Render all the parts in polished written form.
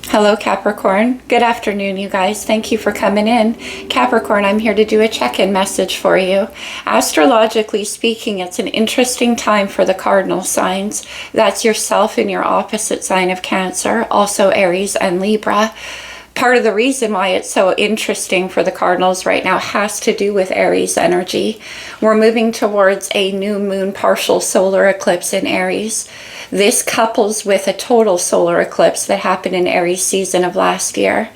Hello, Capricorn. Good afternoon, you guys. Thank you for coming in. Capricorn, I'm here to do a check-in message for you. Astrologically speaking, it's an interesting time for the cardinal signs. That's yourself and your opposite sign of Cancer, also Aries and Libra. Part of the reason why it's so interesting for the cardinals right now has to do with Aries energy. We're moving towards a new moon partial solar eclipse in Aries. This couples with a total solar eclipse that happened in Aries season of last year.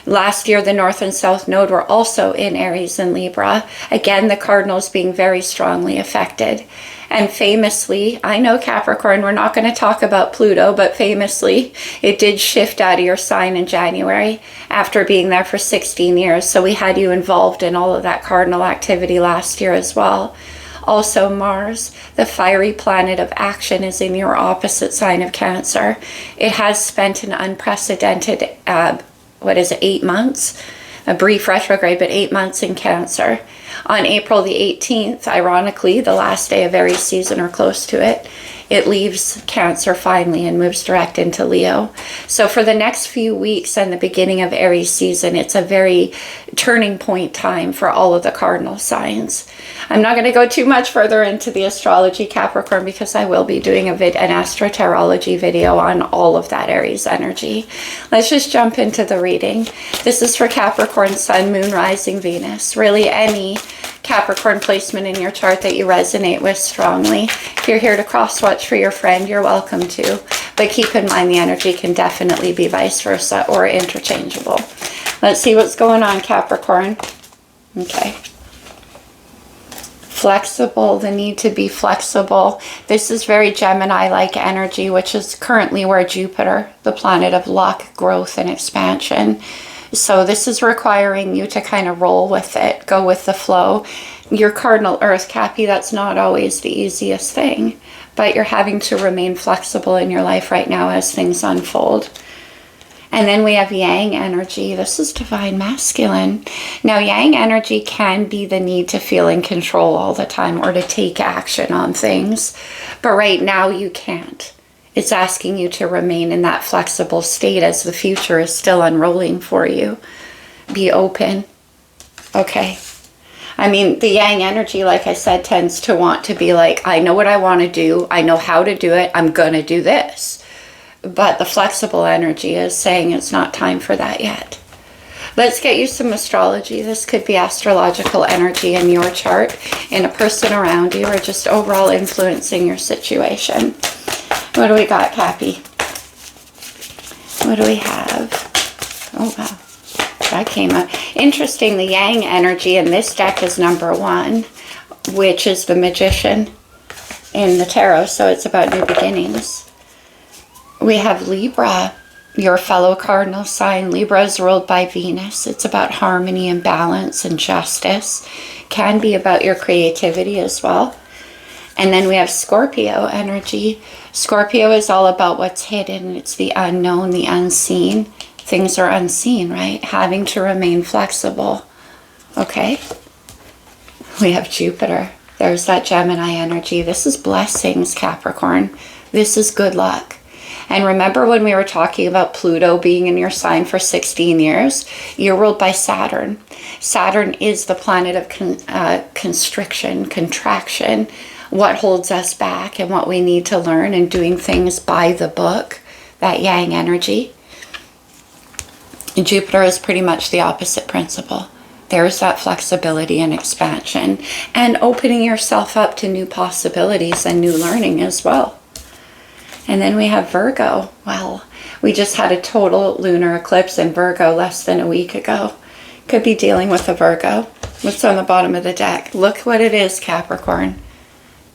Last year, the North and South Node were also in Aries and Libra. Again, the cardinals being very strongly affected. And famously, I know Capricorn, we're not going to talk about Pluto, but famously, it did shift out of your sign in January after being there for 16 years. So we had you involved in all of that cardinal activity last year as well. Also, Mars, the fiery planet of action, is in your opposite sign of Cancer. It has spent an unprecedented, 8 months? A brief retrograde, but 8 months in Cancer. On April the 18th, ironically, the last day of Aries season or close to it, it leaves Cancer finally and moves direct into Leo. So for the next few weeks and the beginning of Aries season, it's a very turning point time for all of the cardinal signs. I'm not going to go too much further into the astrology, Capricorn, because I will be doing an astrotarology video on all of that Aries energy. Let's just jump into the reading. This is for Capricorn, Sun, Moon, Rising, Venus. Really any Capricorn placement in your chart that you resonate with strongly. If you're here to cross-watch for your friend, you're welcome to. But keep in mind the energy can definitely be vice versa or interchangeable. Let's see what's going on, Capricorn. Okay. Flexible, the need to be flexible. This is very Gemini-like energy, which is currently where Jupiter, the planet of luck, growth, and expansion. So this is requiring you to kind of roll with it, go with the flow. Your cardinal earth, Cappy, that's not always the easiest thing, but you're having to remain flexible in your life right now as things unfold. And then we have Yang energy. This is divine masculine. Now, Yang energy can be the need to feel in control all the time or to take action on things. But right now you can't. It's asking you to remain in that flexible state as the future is still unrolling for you. Be open. Okay. I mean, the Yang energy, like I said, tends to want to be like, I know what I want to do. I know how to do it. I'm going to do this. But the flexible energy is saying it's not time for that yet. Let's get you some astrology. This could be astrological energy in your chart, in a person around you, or just overall influencing your situation. What do we got, Cappy? What do we have? Oh, wow. That came up. Interesting, the Yang energy in this deck is number 1, which is the Magician in the tarot. So it's about new beginnings. We have Libra, your fellow cardinal sign. Libra is ruled by Venus. It's about harmony and balance and justice. Can be about your creativity as well. And then we have Scorpio energy. Scorpio is all about what's hidden. It's the unknown, the unseen. Things are unseen, right? Having to remain flexible. Okay. We have Jupiter. There's that Gemini energy. This is blessings, Capricorn. This is good luck. And remember when we were talking about Pluto being in your sign for 16 years? You're ruled by Saturn. Saturn is the planet of constriction, contraction, what holds us back and what we need to learn, and doing things by the book, that Yang energy. And Jupiter is pretty much the opposite principle. There's that flexibility and expansion and opening yourself up to new possibilities and new learning as well. And then we have Virgo. Well, we just had a total lunar eclipse in Virgo less than a week ago. Could be dealing with a Virgo. What's on the bottom of the deck? Look what it is, Capricorn.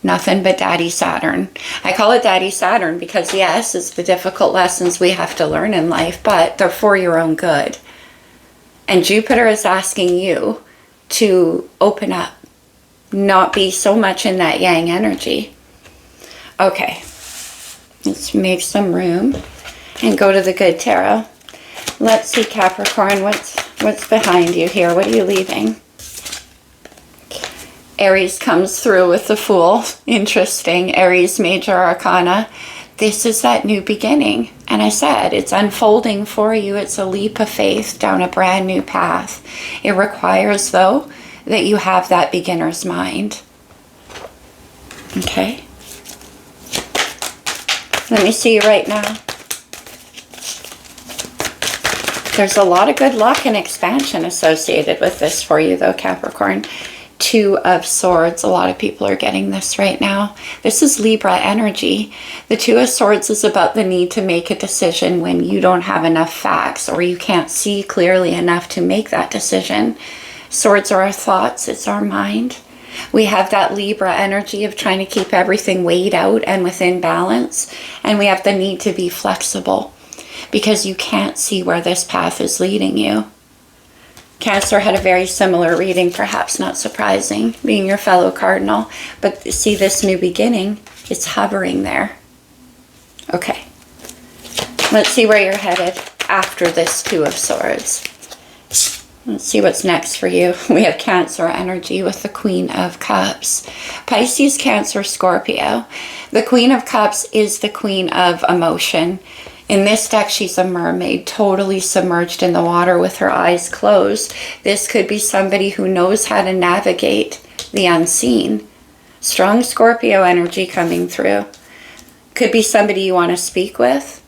Nothing but Daddy Saturn. I call it Daddy Saturn because, yes, it's the difficult lessons we have to learn in life, but they're for your own good. And Jupiter is asking you to open up, not be so much in that Yang energy. Okay. Let's make some room and go to the good tarot. Let's see, Capricorn, what's behind you here? What are you leaving? Aries comes through with the Fool. Interesting. Aries major arcana. This is that new beginning. And I said, it's unfolding for you. It's a leap of faith down a brand new path. It requires, though, that you have that beginner's mind. Okay? Let me see you right now. There's a lot of good luck and expansion associated with this for you, though, Capricorn. 2 of Swords. A lot of people are getting this right now. This is Libra energy. The 2 of Swords is about the need to make a decision when you don't have enough facts or you can't see clearly enough to make that decision. Swords are our thoughts. It's our mind. We have that Libra energy of trying to keep everything weighed out and within balance. And we have the need to be flexible because you can't see where this path is leading you. Cancer had a very similar reading, perhaps not surprising, being your fellow cardinal. But see this new beginning, it's hovering there. Okay. Let's see where you're headed after this 2 of Swords. Let's see what's next for you. We have Cancer energy with the Queen of Cups. Pisces, Cancer, Scorpio. The Queen of Cups is the queen of emotion. In this deck, she's a mermaid, totally submerged in the water with her eyes closed. This could be somebody who knows how to navigate the unseen. Strong Scorpio energy coming through. Could be somebody you want to speak with.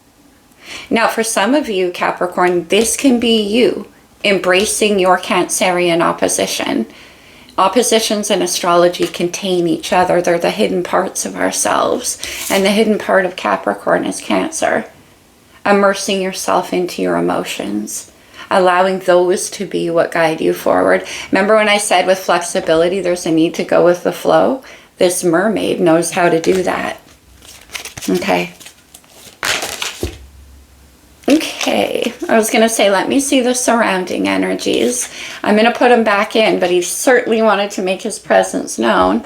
Now, for some of you, Capricorn, this can be you embracing your Cancerian opposition. Oppositions in astrology contain each other. They're the hidden parts of ourselves. And the hidden part of Capricorn is Cancer. Immersing yourself into your emotions, allowing those to be what guide you forward. Remember when I said with flexibility, there's a need to go with the flow? This mermaid knows how to do that. Okay. Okay. I was going to say, let me see the surrounding energies. I'm going to put him back in, but he certainly wanted to make his presence known.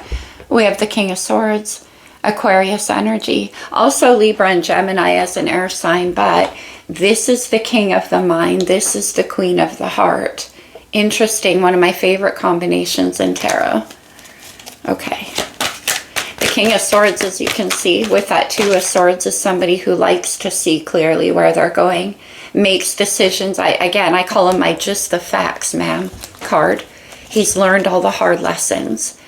We have the King of Swords. Aquarius energy, also Libra and Gemini as an air sign, but this is the king of the mind. This is the queen of the heart. Interesting, one of my favorite combinations in tarot. Okay. The King of Swords, as you can see, with that 2 of Swords, is somebody who likes to see clearly where they're going, makes decisions. I call him my just the facts, ma'am card. He's learned all the hard lessons.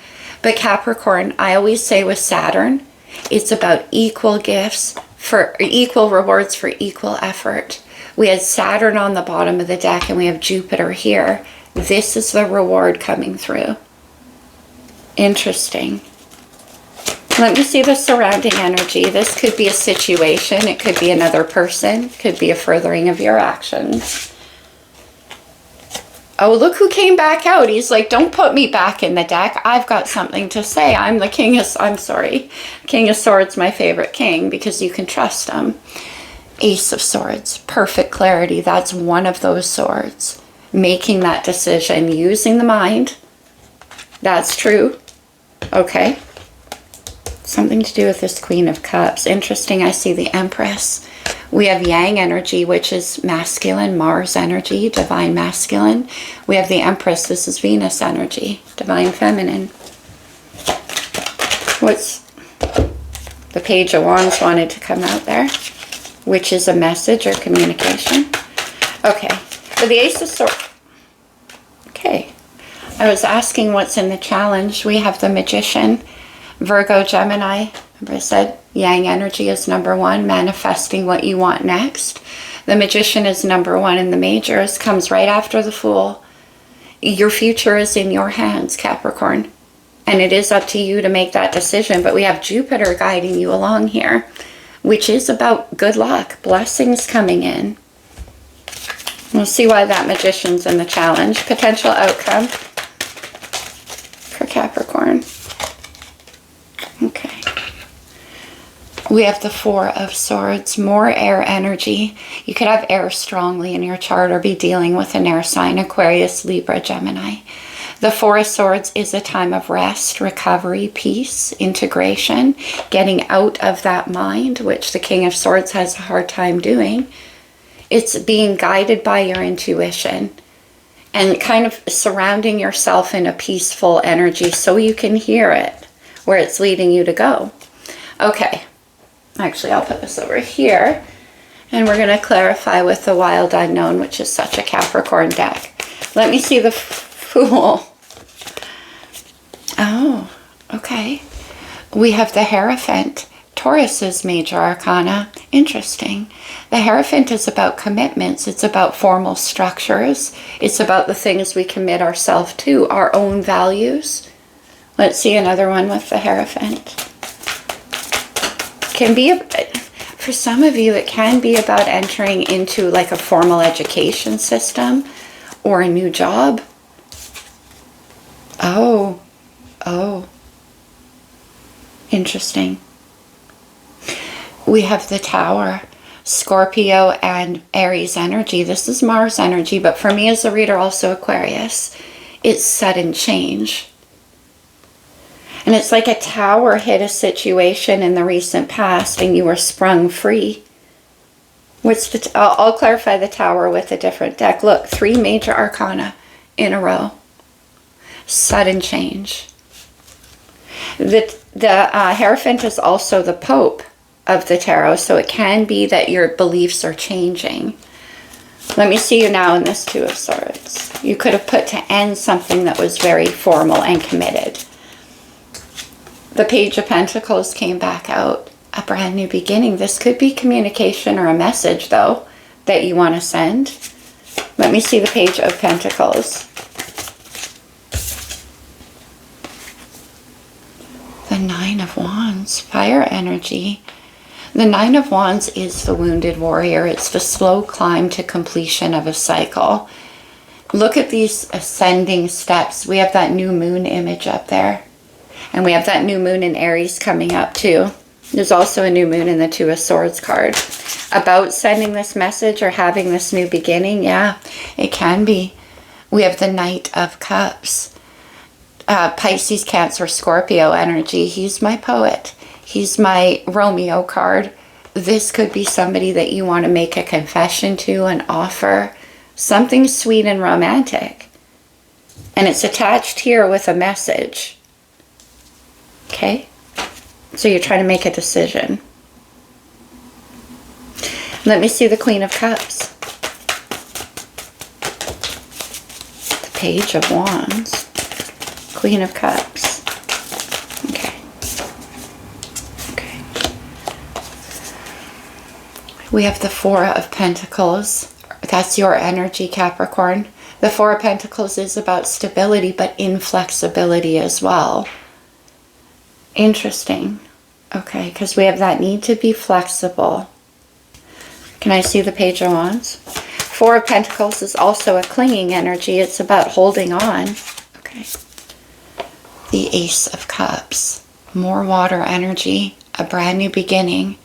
But Capricorn, I always say with Saturn, it's about equal gifts for equal rewards for equal effort. We had Saturn on the bottom of the deck and we have Jupiter here. This is the reward coming through. Interesting. Let me see the surrounding energy. This could be a situation. It could be another person. It could be a furthering of your actions. Oh, look who came back out. He's like, don't put me back in the deck. I've got something to say. I'm the King of Swords, my favorite king, because you can trust him. Ace of Swords, perfect clarity. That's one of those swords. Making that decision, using the mind. That's true. Okay. Something to do with this Queen of Cups. Interesting, I see the Empress. We have Yang energy, which is masculine, Mars energy, divine masculine. We have the Empress, this is Venus energy, divine feminine. What's the Page of Wands wanted to come out there, which is a message or communication. Okay, for the Ace of Swords. Okay, I was asking what's in the challenge. We have the Magician, Virgo, Gemini. Remember I said Yang energy is number 1, manifesting what you want next. The Magician is number 1 in the majors, comes right after the Fool. Your future is in your hands, Capricorn. And it is up to you to make that decision. But we have Jupiter guiding you along here, which is about good luck, blessings coming in. We'll see why that Magician's in the challenge. Potential outcome for Capricorn. Okay. We have the 4 of Swords, more air energy. You could have air strongly in your chart or be dealing with an air sign, Aquarius, Libra, Gemini. The 4 of Swords is a time of rest, recovery, peace, integration, getting out of that mind, which the King of Swords has a hard time doing. It's being guided by your intuition and kind of surrounding yourself in a peaceful energy so you can hear it, where it's leading you to go. Okay. Actually, I'll put this over here. And we're going to clarify with the Wild Unknown, which is such a Capricorn deck. Let me see the Fool. Oh, okay. We have the Hierophant, Taurus's major arcana. Interesting. The Hierophant is about commitments. It's about formal structures. It's about the things we commit ourselves to, our own values. Let's see another one with the Hierophant. Can be, for some of you, it can be about entering into like a formal education system or a new job. Oh. Interesting. We have the Tower, Scorpio and Aries energy. This is Mars energy, but for me as a reader, also Aquarius, it's sudden change. And it's like a tower hit a situation in the recent past and you were sprung free. I'll clarify the Tower with a different deck. Look, 3 major arcana in a row. Sudden change. The Hierophant is also the Pope of the tarot, so it can be that your beliefs are changing. Let me see you now in this 2 of Swords. You could have put to end something that was very formal and committed. The Page of Pentacles came back out. A brand new beginning. This could be communication or a message, though, that you want to send. Let me see the Page of Pentacles. The 9 of Wands, fire energy. The 9 of Wands is the wounded warrior. It's the slow climb to completion of a cycle. Look at these ascending steps. We have that new moon image up there. And we have that new moon in Aries coming up too. There's also a new moon in the 2 of Swords card. About sending this message or having this new beginning, yeah, it can be. We have the Knight of Cups. Pisces, Cancer, Scorpio energy. He's my poet. He's my Romeo card. This could be somebody that you want to make a confession to and offer. Something sweet and romantic. And it's attached here with a message. Okay? So you're trying to make a decision. Let me see the Queen of Cups. The Page of Wands. Queen of Cups. Okay. Okay. We have the 4 of Pentacles. That's your energy, Capricorn. The 4 of Pentacles is about stability, but inflexibility as well. Interesting. Okay, because we have that need to be flexible. Can I see the Page of Wands? 4 of Pentacles is also a clinging energy. It's about holding on. Okay. The Ace of Cups. More water energy. A brand new beginning.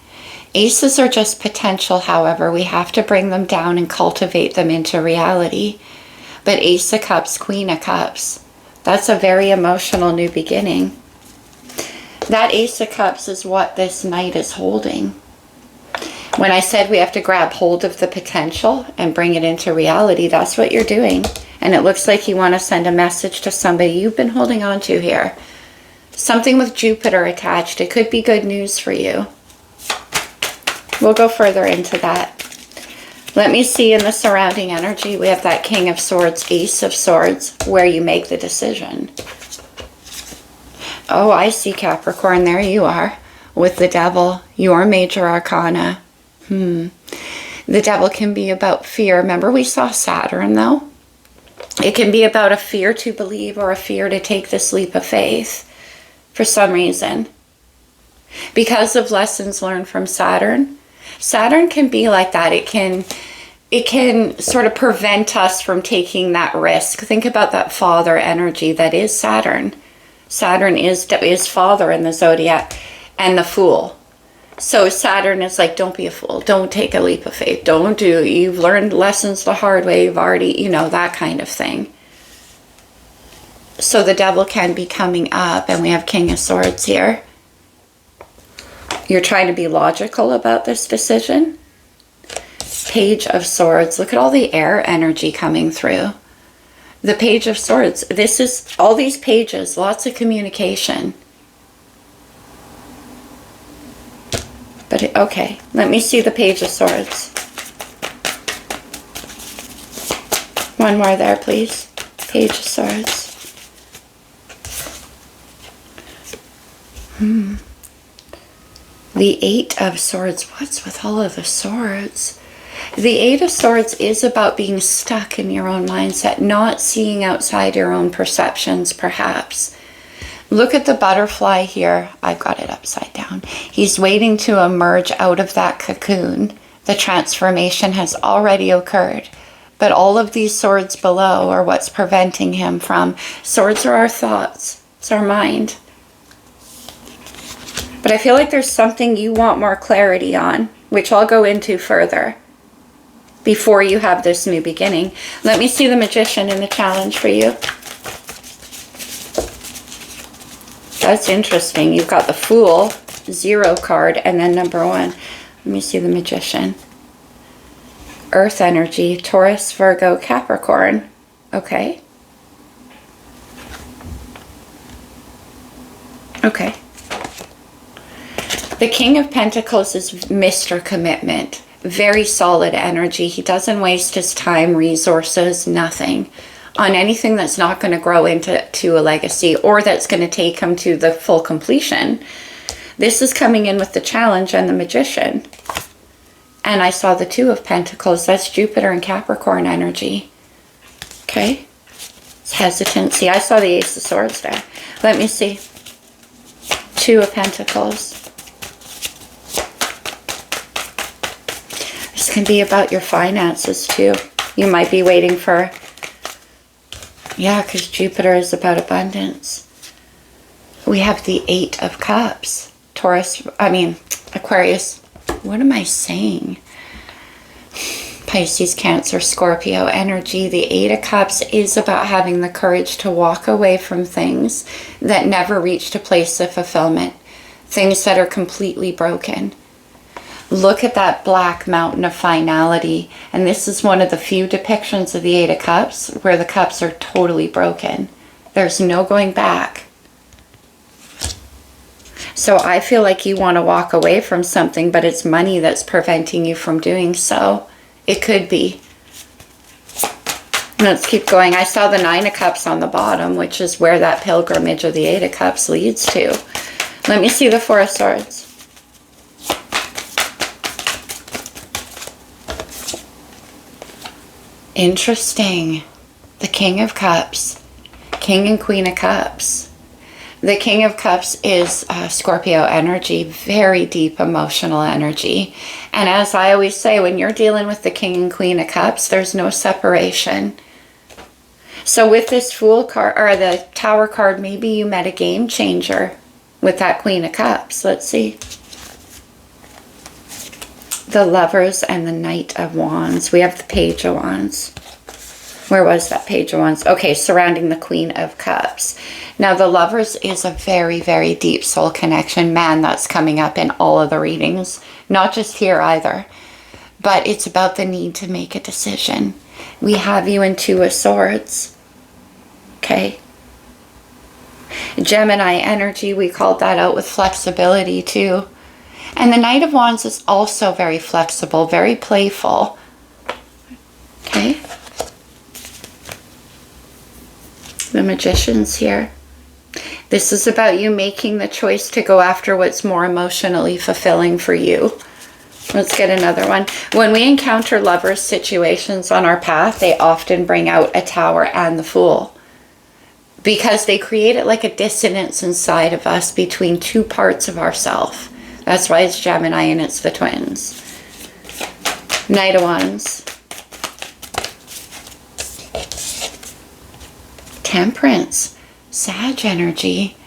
Aces are just potential, however. We have to bring them down and cultivate them into reality. But Ace of Cups, Queen of Cups. That's a very emotional new beginning. That Ace of Cups is what this Knight is holding. When I said we have to grab hold of the potential and bring it into reality, that's what you're doing. And it looks like you want to send a message to somebody you've been holding on to here. Something with Jupiter attached. It could be good news for you. We'll go further into that. Let me see in the surrounding energy. We have that King of Swords, Ace of Swords, where you make the decision. Oh, I see, Capricorn. There you are with the Devil, your major arcana. The Devil can be about fear. Remember we saw Saturn, though? It can be about a fear to believe or a fear to take this leap of faith for some reason. Because of lessons learned from Saturn. Saturn can be like that. It can sort of prevent us from taking that risk. Think about that father energy that is Saturn. Saturn is father in the zodiac and the Fool. So Saturn is like, don't be a fool. Don't take a leap of faith. You've learned lessons the hard way. You've already, that kind of thing. So the Devil can be coming up, and we have King of Swords here. You're trying to be logical about this decision. Page of Swords. Look at all the air energy coming through. The Page of Swords. This is all these pages, lots of communication. But okay, let me see the Page of Swords. One more there, please. Page of Swords. The Eight of Swords. What's with all of the swords? The Eight of Swords is about being stuck in your own mindset, not seeing outside your own perceptions, perhaps. Look at the butterfly here. I've got it upside down. He's waiting to emerge out of that cocoon. The transformation has already occurred. But all of these swords below are what's preventing him from. Swords are our thoughts. It's our mind. But I feel like there's something you want more clarity on, which I'll go into further before you have this new beginning. Let me see the Magician in the challenge for you. That's interesting. You've got the Fool, 0 card, and then number 1. Let me see the Magician. Earth energy, Taurus, Virgo, Capricorn. Okay. Okay. The King of Pentacles is Mr. Commitment. Very solid energy. He doesn't waste his time, resources, nothing on anything that's not going to grow into a legacy or that's going to take him to the full completion. This is coming in with the challenge and the Magician. And I saw the Two of Pentacles. That's Jupiter and Capricorn energy. Okay. It's hesitancy. I saw the Ace of Swords there. Let me see. Two of Pentacles. This can be about your finances too. You might be waiting for... Yeah, because Jupiter is about abundance. We have the Eight of Cups. Aquarius. What am I saying? Pisces, Cancer, Scorpio energy. The Eight of Cups is about having the courage to walk away from things that never reached a place of fulfillment. Things that are completely broken. Look at that black mountain of finality. And this is one of the few depictions of the Eight of Cups where the cups are totally broken. There's no going back. So I feel like you want to walk away from something, but it's money that's preventing you from doing so. It could be. Let's keep going. I saw the Nine of Cups on the bottom, which is where that pilgrimage of the Eight of Cups leads to. Let me see the Four of Swords. Interesting. The King of Cups. King and Queen of Cups. The King of Cups is Scorpio energy, very deep emotional energy. And as I always say, when you're dealing with the King and Queen of Cups, there's no separation. So with this Fool card, or the Tower card, maybe you met a game changer with that Queen of Cups. Let's see. The Lovers and the Knight of Wands. We have the Page of Wands. Where was that Page of Wands? Okay, surrounding the Queen of Cups. Now, the Lovers is a very, very deep soul connection. Man, that's coming up in all of the readings. Not just here either. But it's about the need to make a decision. We have you in Two of Swords. Okay. Gemini energy, we called that out with flexibility too. And the Knight of Wands is also very flexible, very playful. Okay. The Magician's here. This is about you making the choice to go after what's more emotionally fulfilling for you. Let's get another one. When we encounter Lovers situations on our path, they often bring out a Tower and the Fool. Because they create it like a dissonance inside of us between two parts of ourself. That's why it's Gemini and it's the twins. Knight of Wands. Temperance. Sag energy.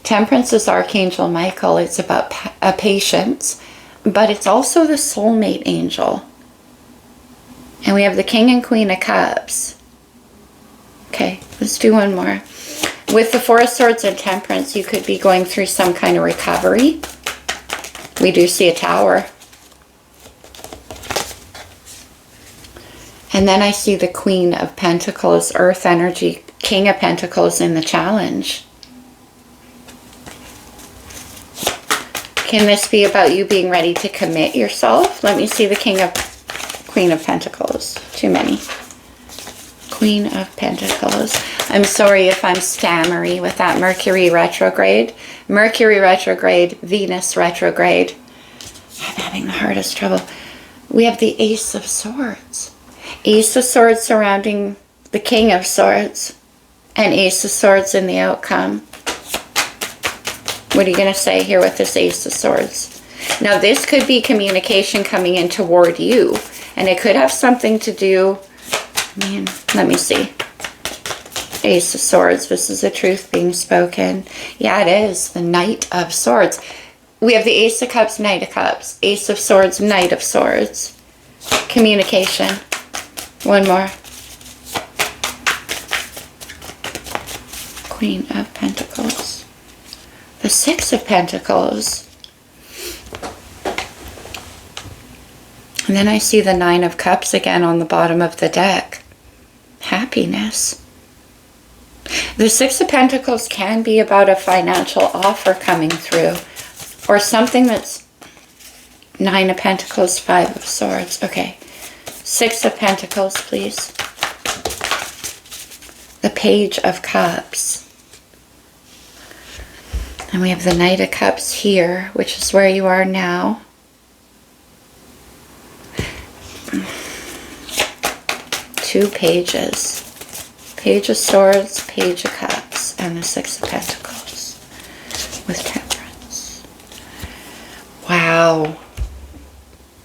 Temperance is Archangel Michael. It's about patience. But it's also the soulmate angel. And we have the King and Queen of Cups. Okay, let's do one more. With the Four of Swords and Temperance, you could be going through some kind of recovery. We do see a Tower. And then I see the Queen of Pentacles, Earth energy, King of Pentacles in the challenge. Can this be about you being ready to commit yourself? Let me see the Queen of Pentacles. Too many. Queen of Pentacles. I'm sorry if I'm stammery with that Mercury retrograde. Mercury retrograde, Venus retrograde. I'm having the hardest trouble. We have the Ace of Swords. Ace of Swords surrounding the King of Swords. And Ace of Swords in the outcome. What are you going to say here with this Ace of Swords? Now this could be communication coming in toward you. And it could have something to do... let me see. Ace of Swords. This is the truth being spoken. Yeah, it is. The Knight of Swords. We have the Ace of Cups, Knight of Cups. Ace of Swords, Knight of Swords. Communication. One more. Queen of Pentacles. The Six of Pentacles. And then I see the Nine of Cups again on the bottom of the deck. Happiness. The Six of Pentacles can be about a financial offer coming through. Or something that's... Nine of Pentacles, Five of Swords. Okay. Six of Pentacles, please. The Page of Cups. And we have the Knight of Cups here, which is where you are now. Two pages. Page of Swords, Page of Cups, and the Six of Pentacles with Temperance. Wow.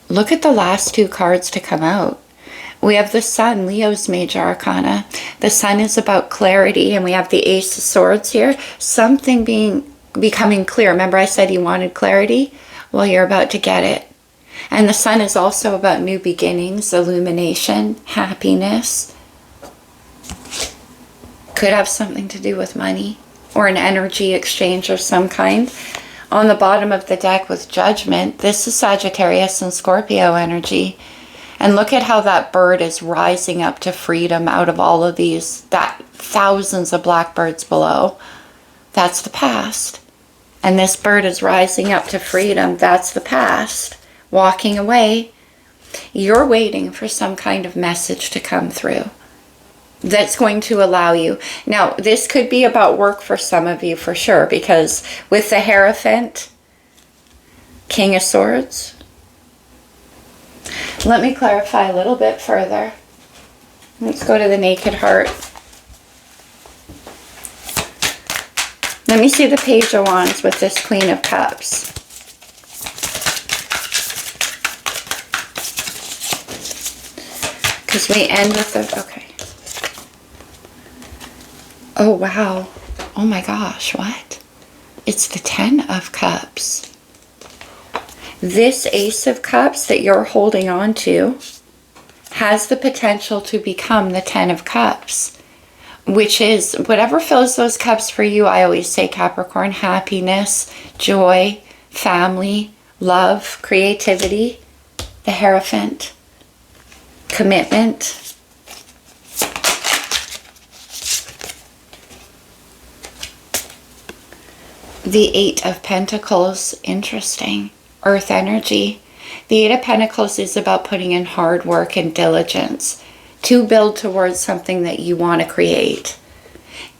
Look at the last two cards to come out. We have the Sun, Leo's major arcana. The Sun is about clarity, and we have the Ace of Swords here. Something becoming clear. Remember I said you wanted clarity? Well, you're about to get it. And the Sun is also about new beginnings, illumination, happiness. Could have something to do with money or an energy exchange of some kind. On the bottom of the deck with Judgment, this is Sagittarius and Scorpio energy. And look at how that bird is rising up to freedom out of all of these, that thousands of blackbirds below. That's the past. And this bird is rising up to freedom. That's the past. Walking away. You're waiting for some kind of message to come through that's going to allow you. Now, this could be about work for some of you for sure, because with the Hierophant, King of Swords. Let me clarify a little bit further. Let's go to the Naked Heart. Let me see the Page of Wands with this Queen of Cups. Because we end with the... Okay. Oh, wow. Oh my gosh, what? It's the Ten of Cups. This Ace of Cups that you're holding on to has the potential to become the Ten of Cups, which is whatever fills those cups for you. I always say, Capricorn, happiness, joy, family, love, creativity, the Hierophant, commitment. The Eight of Pentacles, interesting. Earth energy. The Eight of Pentacles is about putting in hard work and diligence to build towards something that you want to create.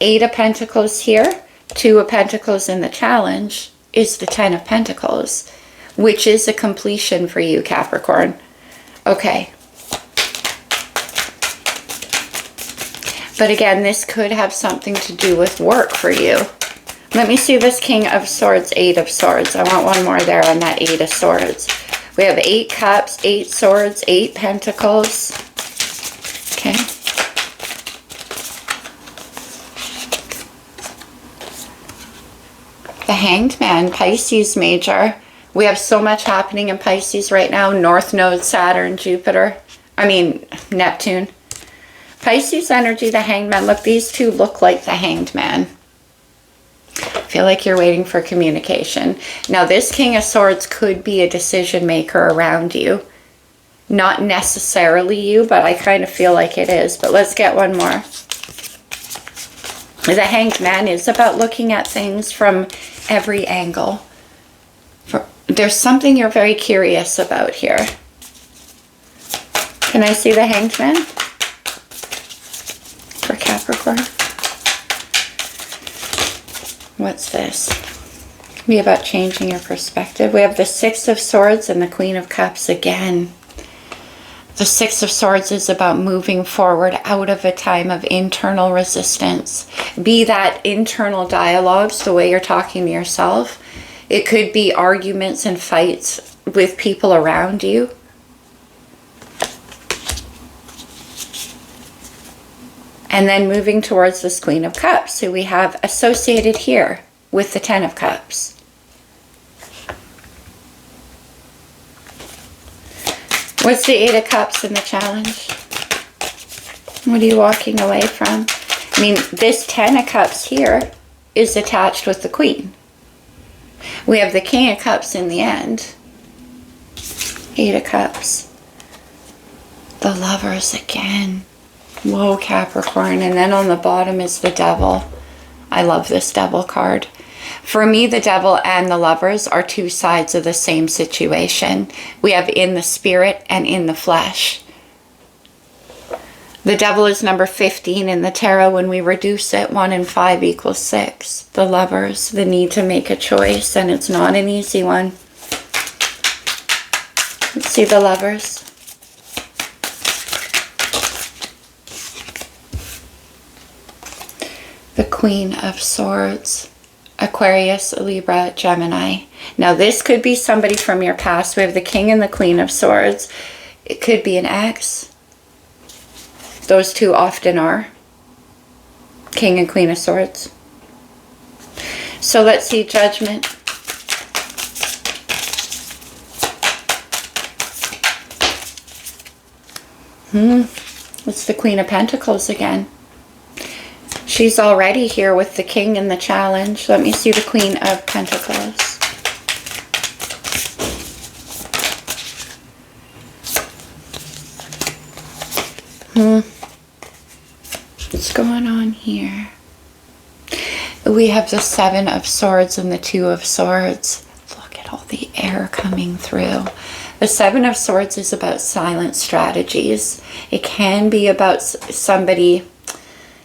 Eight of Pentacles here, Two of Pentacles in the challenge is the Ten of Pentacles, which is a completion for you, Capricorn. Okay. But again, this could have something to do with work for you. Let me see this King of Swords, Eight of Swords. I want one more there on that Eight of Swords. We have 8 cups, 8 swords, 8 pentacles. Okay. The Hanged Man, Pisces major. We have so much happening in Pisces right now. North Node, Saturn, Jupiter. Neptune. Pisces energy, the Hanged Man. Look, these two look like the Hanged Man. I feel like you're waiting for communication. Now, this King of Swords could be a decision maker around you. Not necessarily you, but I kind of feel like it is. But let's get one more. The Hanged Man is about looking at things from every angle. There's something you're very curious about here. Can I see the Hanged Man? Capricorn. What's this? It can be about changing your perspective. We have the Six of Swords and the Queen of Cups again. The Six of Swords is about moving forward out of a time of internal resistance. Be that internal dialogues, the way you're talking to yourself. It could be arguments and fights with people around you. And then moving towards this Queen of Cups, who we have associated here with the Ten of Cups. What's the Eight of Cups in the challenge? What are you walking away from? I mean, this Ten of Cups here is attached with the Queen. We have the King of Cups in the end. Eight of Cups. The Lovers again. Whoa, Capricorn. And then on the bottom is the Devil. I love this Devil card. For me, the Devil and the Lovers are two sides of the same situation. We have in the spirit and in the flesh. The Devil is number 15 in the tarot. When we reduce it, 1 and 5 equals 6. The Lovers, the need to make a choice, and it's not an easy one. Let's see the Lovers. The Queen of Swords, Aquarius, Libra, Gemini. Now this could be somebody from your past. We have the King and the Queen of Swords. It could be an ex. Those two often are. King and Queen of Swords. So let's see Judgment. It's the Queen of Pentacles again. She's already here with the King in the challenge. Let me see the Queen of Pentacles. What's going on here? We have the Seven of Swords and the Two of Swords. Look at all the air coming through. The Seven of Swords is about silent strategies. It can be about somebody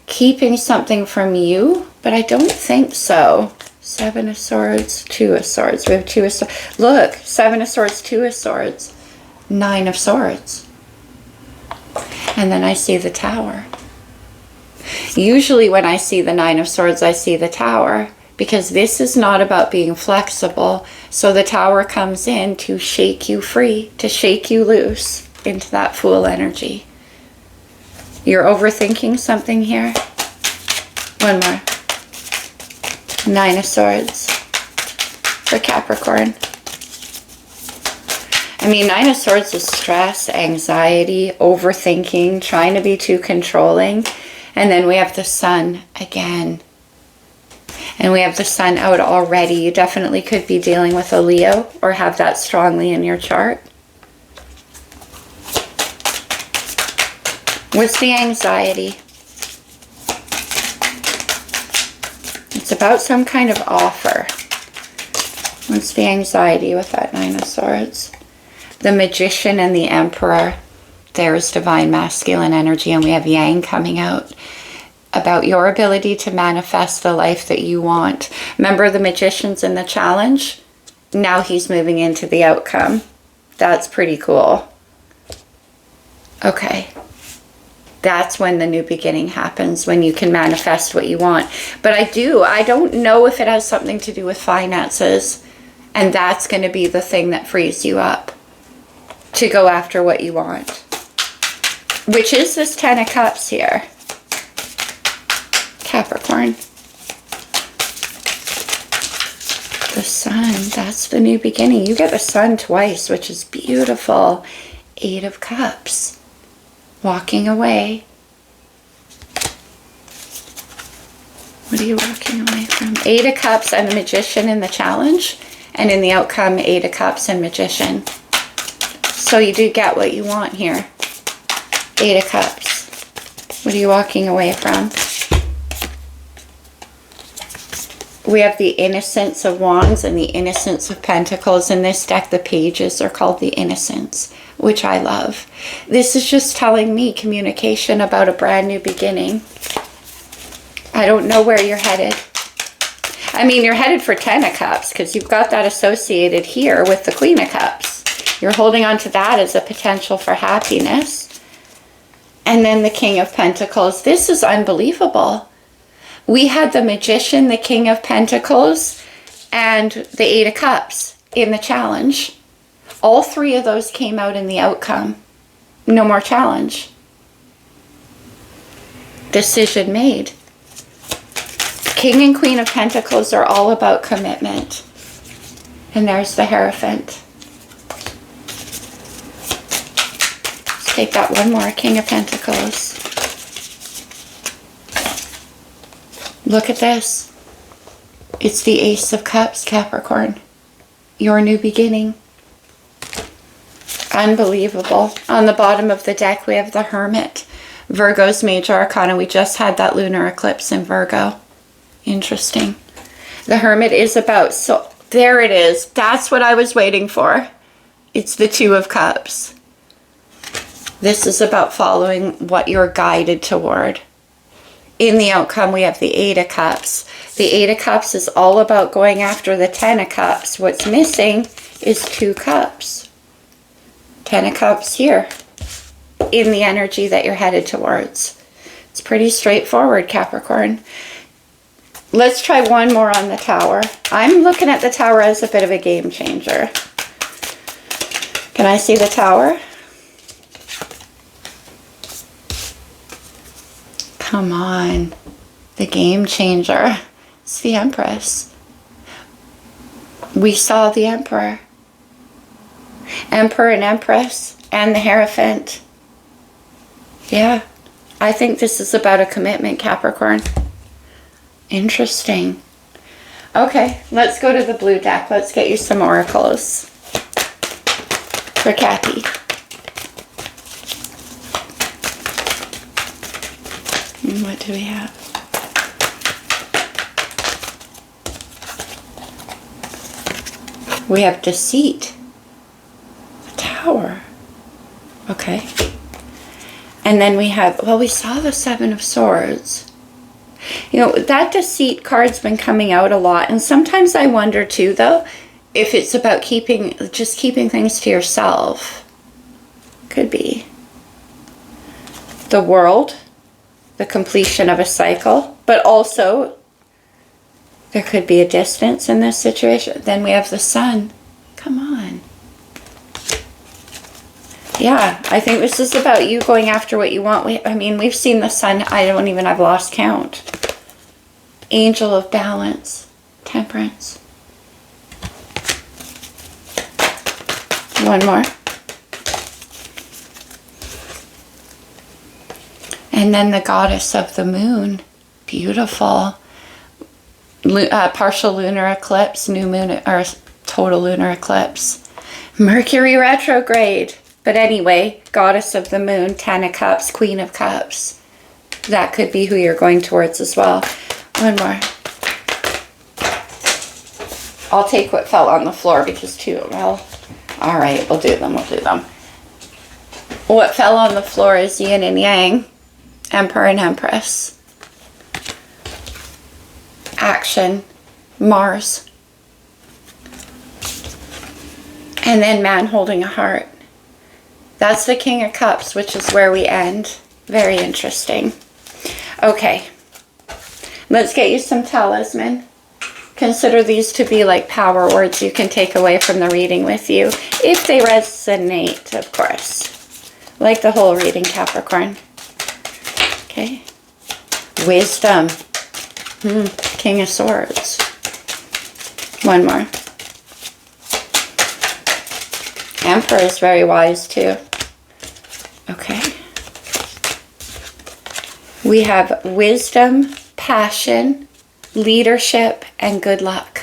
keeping something from you, but I don't think so. Seven of Swords, Two of Swords. We have Two of Swords. Look, Seven of Swords, Two of Swords, Nine of Swords. And then I see the Tower. Usually when I see the Nine of Swords, I see the Tower, because this is not about being flexible. So the Tower comes in to shake you free, to shake you loose into that Fool energy. You're overthinking something here. One more. Nine of Swords for Capricorn. I mean, Nine of Swords is stress, anxiety, overthinking, trying to be too controlling. And then we have the Sun again. And we have the Sun out already. You definitely could be dealing with a Leo or have that strongly in your chart. What's the anxiety? It's about some kind of offer. What's the anxiety with that Nine of Swords? The Magician and the Emperor. There's divine masculine energy, and we have Yang coming out. About your ability to manifest the life that you want. Remember the Magician's in the challenge? Now he's moving into the outcome. That's pretty cool. Okay. That's when the new beginning happens, when you can manifest what you want. But I don't know if it has something to do with finances. And that's going to be the thing that frees you up to go after what you want. Which is this Ten of Cups here. Capricorn. The Sun, that's the new beginning. You get the Sun twice, which is beautiful. Eight of Cups. Walking away. What are you walking away from? Eight of Cups and the Magician in the challenge. And in the outcome, Eight of Cups and Magician. So you do get what you want here. Eight of Cups. What are you walking away from? We have the Innocence of Wands and the Innocence of Pentacles. In this deck, the pages are called the Innocence, which I love. This is just telling me communication about a brand new beginning. I don't know where you're headed. I mean, you're headed for 10 of Cups because you've got that associated here with the Queen of Cups. You're holding on to that as a potential for happiness. And then the King of Pentacles. This is unbelievable. We had the Magician, the King of Pentacles, and the Eight of Cups in the challenge. All three of those came out in the outcome. No more challenge. Decision made. King and Queen of Pentacles are all about commitment. And there's the Hierophant. Let's take that one more, King of Pentacles. Look at this. It's the Ace of Cups, Capricorn. Your new beginning. Unbelievable. On the bottom of the deck, we have the Hermit. Virgo's major arcana. We just had that lunar eclipse in Virgo. Interesting. The Hermit is about, so there it is. That's what I was waiting for. It's the Two of Cups. This is about following what you're guided toward. In the outcome, we have the Eight of Cups. The Eight of Cups is all about going after the Ten of Cups. What's missing is Two Cups. Ten of Cups here in the energy that you're headed towards. It's pretty straightforward, Capricorn. Let's try one more on the Tower. I'm looking at the Tower as a bit of a game changer. Can I see the Tower? Come on. The game changer. It's the Empress. We saw the Emperor. Emperor and Empress and the Hierophant. Yeah. I think this is about a commitment, Capricorn. Interesting. Okay, let's go to the blue deck. Let's get you some oracles for Cappy. What do we have? We have Deceit. The Tower. Okay. And then we have, well, we saw the Seven of Swords. You know, that Deceit card's been coming out a lot. And sometimes I wonder too, though, if it's about just keeping things to yourself. Could be. The World. The completion of a cycle. But also, there could be a distance in this situation. Then we have the Sun. Come on. Yeah, I think this is about you going after what you want. I mean, we've seen the Sun. I've lost count. Angel of Balance. Temperance. One more. And then the Goddess of the Moon. Beautiful. Partial lunar eclipse. New moon or total lunar eclipse. Mercury retrograde. But anyway, Goddess of the Moon, Ten of Cups, Queen of Cups. That could be who you're going towards as well. One more. I'll take what fell on the floor because all right, we'll do them. What fell on the floor is Yin and Yang, Emperor and Empress. Action, Mars. And then Man holding a heart. That's the King of Cups, which is where we end. Very interesting. Okay. Let's get you some talisman. Consider these to be like power words you can take away from the reading with you. If they resonate, of course. Like the whole reading, Capricorn. Okay. Wisdom. King of Swords. One more. Emperor is very wise too. Okay. We have wisdom, passion, leadership, and good luck.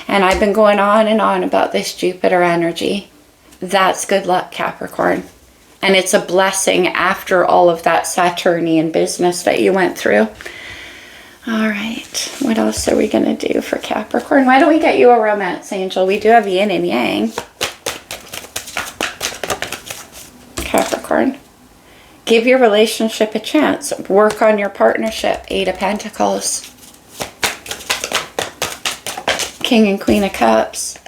And I've been going on and on about this Jupiter energy. That's good luck, Capricorn. And it's a blessing after all of that Saturnian business that you went through. All right. What else are we going to do for Capricorn? Why don't we get you a romance angel? We do have Yin and Yang. Capricorn. Give your relationship a chance. Work on your partnership. 8 of Pentacles. King and Queen of Cups.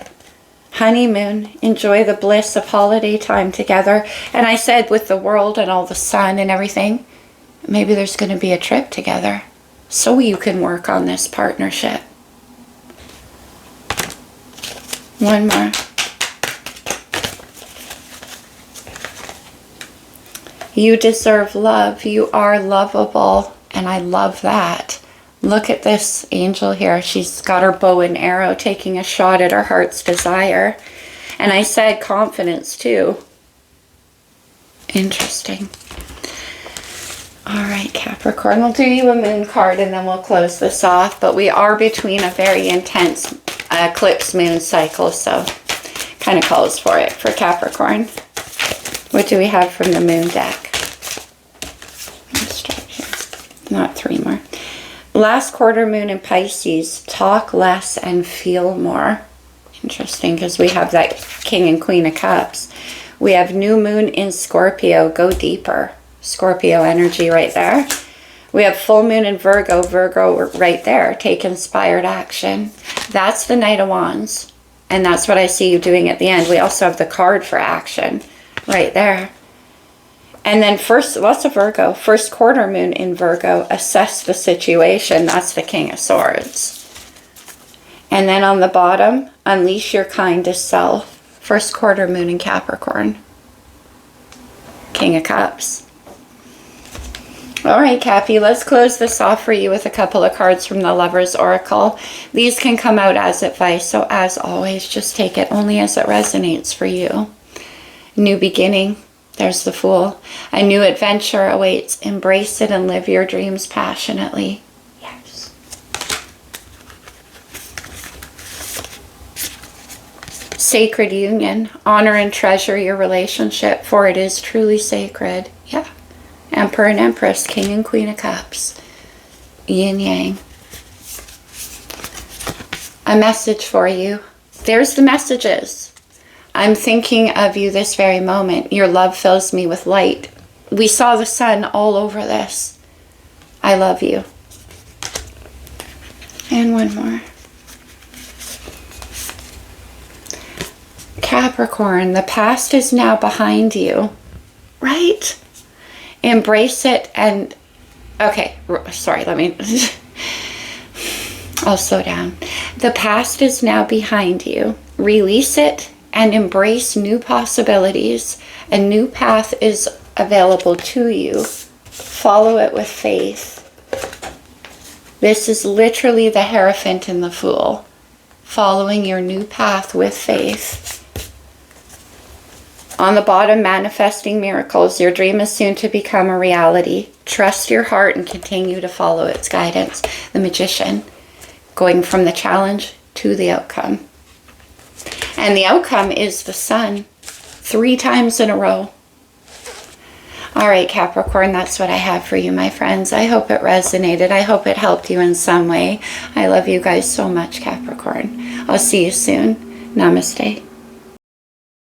Honeymoon. Enjoy the bliss of holiday time together. And I said with the world and all the sun and everything, maybe there's going to be a trip together so you can work on this partnership. One more. You deserve love. You are lovable. And I love that. Look at this angel here. She's got her bow and arrow taking a shot at her heart's desire. And I said confidence too. Interesting. All right, Capricorn. We'll do you a moon card and then we'll close this off. But we are between a very intense eclipse moon cycle. So kind of calls for it for Capricorn. What do we have from the moon deck? Let's start here. Not 3 more. Last quarter moon in Pisces. Talk less and feel more. Interesting because we have that King and Queen of Cups. We have new moon in Scorpio. Go deeper. Scorpio energy right there. We have full moon in Virgo. Virgo right there. Take inspired action. That's the Knight of Wands. And that's what I see you doing at the end. We also have the card for action right there. And then lots of Virgo. First quarter moon in Virgo. Assess the situation. That's the King of Swords. And then on the bottom, unleash your kindest self. First quarter moon in Capricorn. King of Cups. All right, Cappy, let's close this off for you with a couple of cards from the Lover's Oracle. These can come out as advice, so as always, just take it only as it resonates for you. New beginning. There's the Fool. A new adventure awaits. Embrace it and live your dreams passionately. Yes. Sacred union. Honor and treasure your relationship, for it is truly sacred. Yeah. Emperor and Empress. King and Queen of Cups. Yin Yang. A message for you. There's the messages. I'm thinking of you this very moment. Your love fills me with light. We saw the sun all over this. I love you. And one more. Capricorn, the past is now behind you. Right? Embrace it and... Okay, sorry, let me... I'll slow down. The past is now behind you. Release it and embrace new possibilities. A new path is available to you. Follow it with faith. This is literally the Hierophant and the Fool. Following your new path with faith. On the bottom, manifesting miracles. Your dream is soon to become a reality. Trust your heart and continue to follow its guidance. The Magician. Going from the challenge to the outcome. And the outcome is the sun. 3 times in a row. All right, Capricorn, that's what I have for you, my friends. I hope it resonated. I hope it helped you in some way. I love you guys so much, Capricorn. I'll see you soon. Namaste.